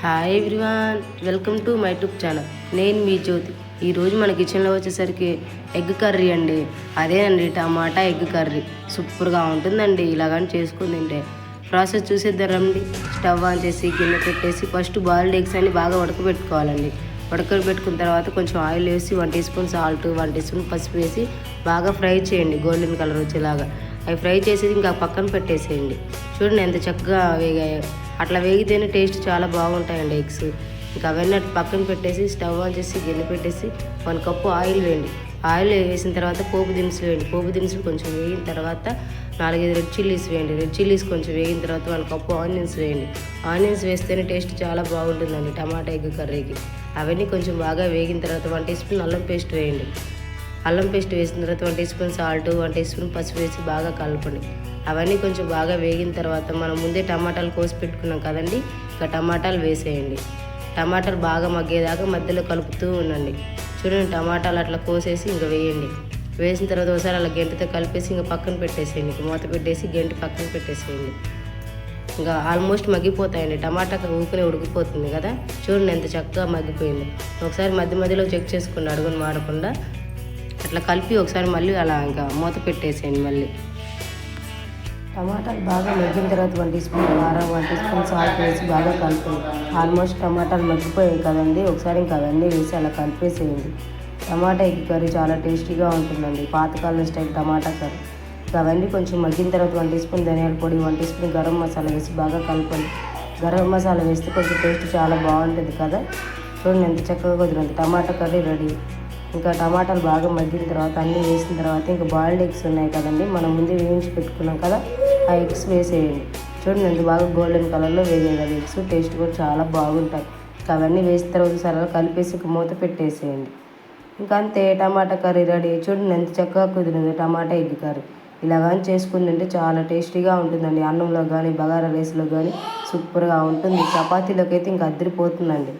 Hi everyone, welcome to my YouTube channel. నేను మీ జ్యోతి. ఈరోజు మన కిచెన్లో వచ్చేసరికి ఎగ్ కర్రీ అండి. అదేనండి టమాటా ఎగ్ కర్రీ. సూపర్గా ఉంటుందండి ఇలాగని చేసుకుని తింటే. ప్రాసెస్ చూసేద్దారండి. స్టవ్ ఆన్ చేసి గిన్నె పెట్టేసి ఫస్ట్ బాయిల్డ్ ఎగ్స్ అన్ని బాగా ఉడకబెట్టుకోవాలండి. ఉడకబెట్టుకున్న తర్వాత కొంచెం ఆయిల్ వేసి 1 teaspoon salt, 1 teaspoon పసుపు వేసి బాగా ఫ్రై చేయండి గోల్డెన్ కలర్ వచ్చేలాగా. అవి ఫ్రై చేసేది ఇంకా పక్కన పెట్టేసేయండి. చూడండి ఎంత చక్కగా వేగాయో. అట్లా వేగితేనే టేస్ట్ చాలా బాగుంటాయండి ఎగ్స్. ఇంకా అవన్నీ పక్కన పెట్టేసి స్టవ్ ఆన్ చేసి గిన్నె పెట్టేసి 1 కప్పు ఆయిల్ వేయండి. ఆయిల్ వేసిన తర్వాత పోపు దినుసులు వేయండి. పోపు దినుసులు కొంచెం వేగిన తర్వాత 4-5 రెడ్ చిల్లీస్ వేయండి. రెడ్ చిల్లీస్ కొంచెం వేగిన తర్వాత 1 కప్పు ఆనియన్స్ వేయండి. ఆనియన్స్ వేస్తేనే టేస్ట్ చాలా బాగుంటుందండి టమాటా ఎగ్ కర్రీకి. అవన్నీ కొంచెం బాగా వేగిన తర్వాత 1 టీ స్పూన్ అల్లం పేస్ట్ వేయండి. అల్లం పేస్ట్ వేసిన తర్వాత 1 teaspoon salt, 1 teaspoon పసుపు వేసి బాగా కలపండి. అవన్నీ కొంచెం బాగా వేగిన తర్వాత మనం ముందే టమాటాలు కోసి పెట్టుకున్నాం కదండి, ఇంకా టమాటాలు వేసేయండి. టమాటాలు బాగా మగ్గేదాకా మధ్యలో కలుపుతూ ఉండండి. చూడండి టమాటాలు అట్లా కోసేసి ఇంకా వేయండి. వేసిన తర్వాత ఒకసారి అలా గెంటితో కలిపేసి ఇంకా పక్కన పెట్టేసేయండి. మూత పెట్టేసి గెంటి పక్కన పెట్టేసేయండి. ఇంకా ఆల్మోస్ట్ మగ్గిపోతాయండి. టమాటా ఊపిరి ఉడికిపోతుంది కదా. చూడండి ఎంత చక్కగా మగ్గిపోయింది. ఒకసారి మధ్య మధ్యలో చెక్ చేసుకోండి అడుగును మాడకుండా. అట్లా కలిపి ఒకసారి మళ్ళీ అలా ఇంకా మూత పెట్టేసేయండి. మళ్ళీ టమాటాలు బాగా మగ్గిన తర్వాత 1 టీ స్పూన్ కారం, 1 టీ స్పూన్ సాల్ట్ వేసి బాగా కలుపుకోండి. ఆల్మోస్ట్ టమాటాలు మగ్గిపోయాయి కదండి. ఒకసారి ఇంకా అవన్నీ వేసి అలా కలిపేసేయండి. టమాటా ఎగ్ కర్రీ చాలా టేస్టీగా ఉంటుందండి, పాతకాలం స్టైల్ టమాటా కర్రీ. ఇంకా అవన్నీ కొంచెం మగ్గిన తర్వాత 1 టీ స్పూన్ ధనియాల పొడి, 1 టీ స్పూన్ గరం మసాలా వేసి బాగా కలపండి. గరం మసాలా వేస్తే కొంచెం టేస్ట్ చాలా బాగుంటుంది కదా. చూడండి ఎంత చక్కగా కుదిరింది. టమాటా కర్రీ రెడీ. ఇంకా టమాటాలు బాగా మగ్గిన తర్వాత అన్నీ వేసిన తర్వాత ఇంకా బాయిల్డ్ ఎగ్స్ ఉన్నాయి కదండి, మనం ముందే వేయించి పెట్టుకున్నాం కదా, ఆ ఎగ్స్ వేసేయండి. చూడండి ఎంత బాగా గోల్డెన్ కలర్లో వేగాయి కదా ఎగ్స్. టేస్ట్ కూడా చాలా బాగుంటాయి. ఇంకా అవన్నీ వేసిన తర్వాత సరళ కలిపేసి ఇంకా మూత పెట్టేసేయండి. ఇంకా అంతే, టమాటా కర్రీ రెడీ. చూడండి ఎంత చక్కగా కుదిరింది టమాటా ఎగ్ కర్రీ. ఇలా కానీ చేసుకుని తింటే చాలా టేస్టీగా ఉంటుందండి. అన్నంలో కానీ బగారా రైస్లో కానీ సూపర్గా ఉంటుంది. చపాతీలోకి అయితే ఇంకా అద్దరిపోతుందండి.